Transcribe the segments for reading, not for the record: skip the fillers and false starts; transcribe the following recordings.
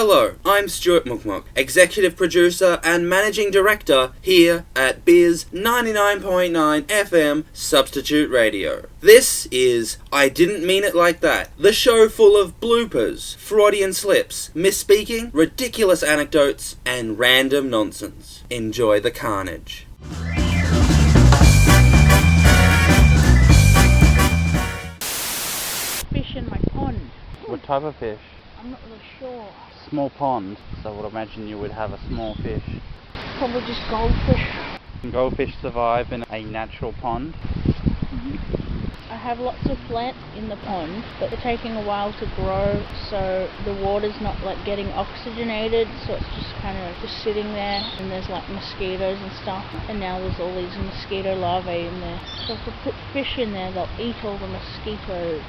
Hello, I'm Stuart Mukmuk, Executive Producer and Managing Director here at Bizz 99.9 FM Substitute Radio. This is I Didn't Mean It Like That, the show full of bloopers, Freudian slips, misspeaking, ridiculous anecdotes, and random nonsense. Enjoy the carnage. Fish in my pond. What type of fish? I'm not really sure. Small pond, so I would imagine you would have a small fish. Probably just goldfish. Can goldfish survive in a natural pond? I have lots of plants in the pond, but they're taking a while to grow, so the water's not like getting oxygenated, so it's just kind of just sitting there, and there's like mosquitoes and stuff, and now there's all these mosquito larvae in there. So if I put fish in there, they'll eat all the mosquitoes.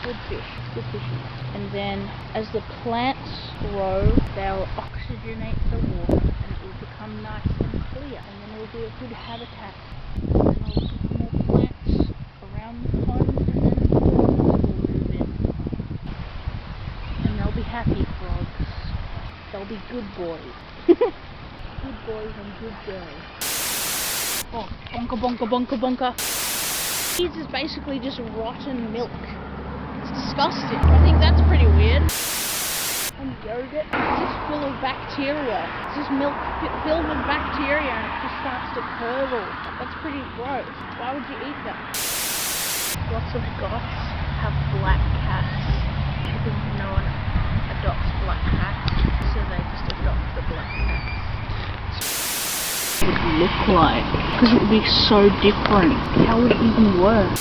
Good fish, good fishy. And then as the plants grow, they'll oxygenate the water, and it will become nice and clear, and then it will be a good habitat. And I'll put more plants around the pond, and then the frogs will move in. And they'll be happy frogs. They'll be good boys. Good boys and good girls. Oh, bonka bonka bonka bonka. Cheese is basically just rotten milk. It's disgusting. I think that's pretty weird. And yogurt is just full of bacteria. It's just milk filled with bacteria, and it just starts to curdle. That's pretty gross. Why would you eat that? Lots of goths have black cats because no one adopts black cats, so they just adopt the black cats. What would it look like? Because it would be so different. How would it even work?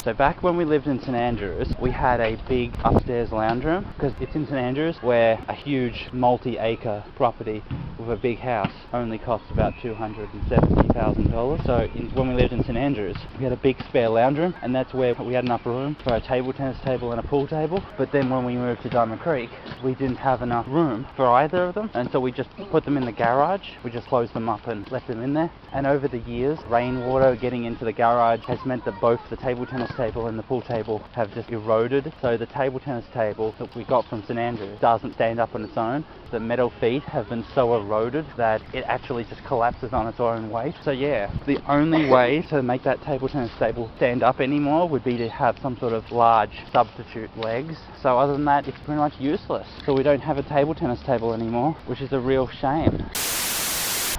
So back when we lived in St Andrews, we had a big upstairs lounge room, because it's in St Andrews where a huge multi-acre property with a big house only costs about $270,000. So when we lived in St Andrews, we had a big spare lounge room, and that's where we had enough room for a table tennis table and a pool table. But then when we moved to Diamond Creek, we didn't have enough room for either of them, and so we just put them in the garage. We just closed them up and left them in there. And over the years, rainwater getting into the garage has meant that both the table tennis table and the pool table have just eroded. So the table tennis table that we got from St Andrews doesn't stand up on its own. The metal feet have been so eroded that it actually just collapses on its own weight. So yeah, the only way to make that table tennis table stand up anymore would be to have some sort of large substitute legs. So other than that, it's pretty much useless. So we don't have a table tennis table anymore, which is a real shame.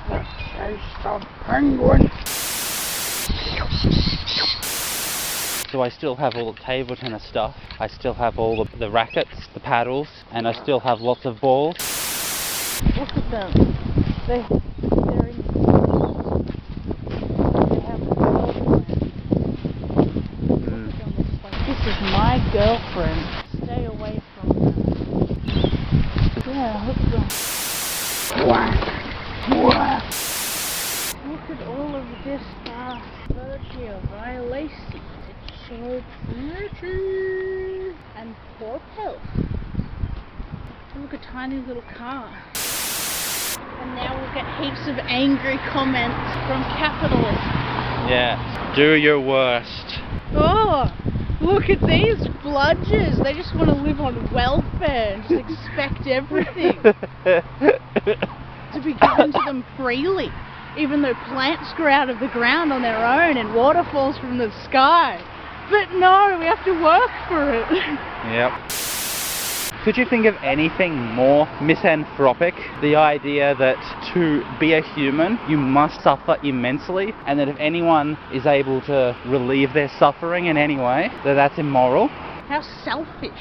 The taste of penguin. So I still have all the table tennis stuff, I still have all the rackets, the paddles, and I still have lots of balls. Look at them. They're in. They have a girlfriend. This is my girlfriend. Stay away from her. Yeah, look at them. Look at all of this virtue, Lacey. So pretty. And purple. Look, a tiny little car. And now we'll get heaps of angry comments from capitalists. Yeah, do your worst. Oh, look at these bludgers. They just want to live on welfare and just expect everything to be given to them freely. Even though plants grow out of the ground on their own and water falls from the sky. But no, we have to work for it. Yep. Could you think of anything more misanthropic? The idea that to be a human, you must suffer immensely, and that if anyone is able to relieve their suffering in any way, that's immoral. How selfish.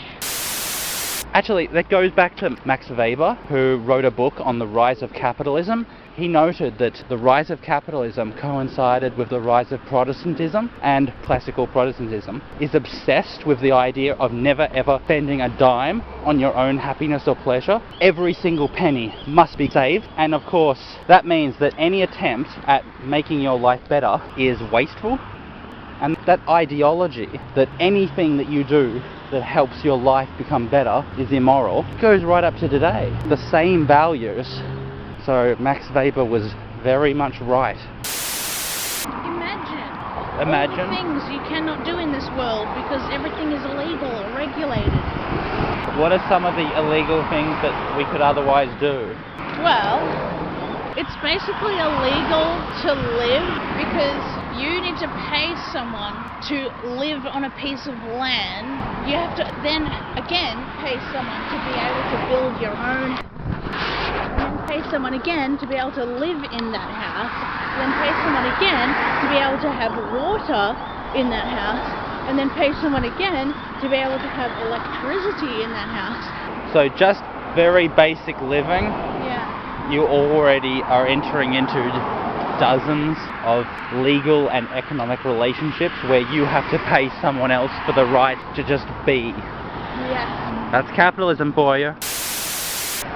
Actually, that goes back to Max Weber, who wrote a book on the rise of capitalism. He noted that the rise of capitalism coincided with the rise of Protestantism, and classical Protestantism is obsessed with the idea of never ever spending a dime on your own happiness or pleasure. Every single penny must be saved, and of course that means that any attempt at making your life better is wasteful. And that ideology that anything that you do that helps your life become better is immoral goes right up to today. The same values. So Max Weber was very much right. Imagine all the things you cannot do in this world because everything is illegal or regulated. What are some of the illegal things that we could otherwise do? Well, it's basically illegal to live because you need to pay someone to live on a piece of land. You have to then again pay someone to be able to build your own, and then pay someone again to be able to live in that house, and then pay someone again to be able to have water in that house, and then pay someone again to be able to have electricity in that house. So just very basic living, Yeah. you already are entering into dozens of legal and economic relationships where you have to pay someone else for the right to just be. Yeah. That's capitalism for you.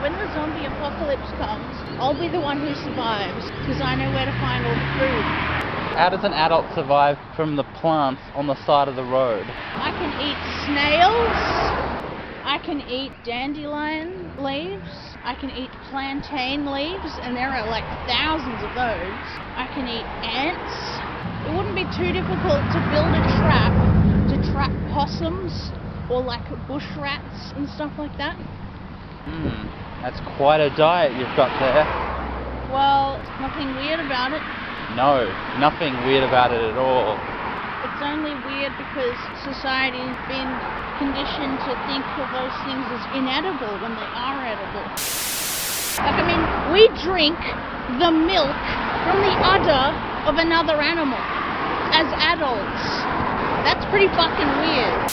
When the zombie apocalypse comes, I'll be the one who survives because I know where to find all the food. How does an adult survive from the plants on the side of the road? I can eat snails. I can eat dandelion leaves. I can eat plantain leaves, and there are like thousands of those. I can eat ants. It wouldn't be too difficult to build a trap to trap possums or like bush rats and stuff like that. That's quite a diet you've got there. Well, nothing weird about it. No, nothing weird about it at all. It's only weird because society's been conditioned to think of those things as inedible when they are edible. Like, I mean, we drink the milk from the udder of another animal as adults. That's pretty fucking weird.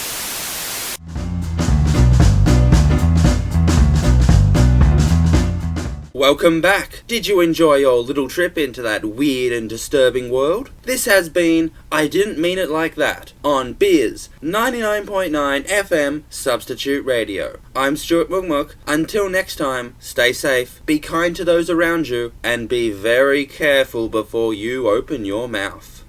Welcome back. Did you enjoy your little trip into that weird and disturbing world? This has been I Didn't Mean It Like That on Bizz 99.9 FM Substitute Radio. I'm Stuart Mugmuk. Until next time, stay safe, be kind to those around you, and be very careful before you open your mouth.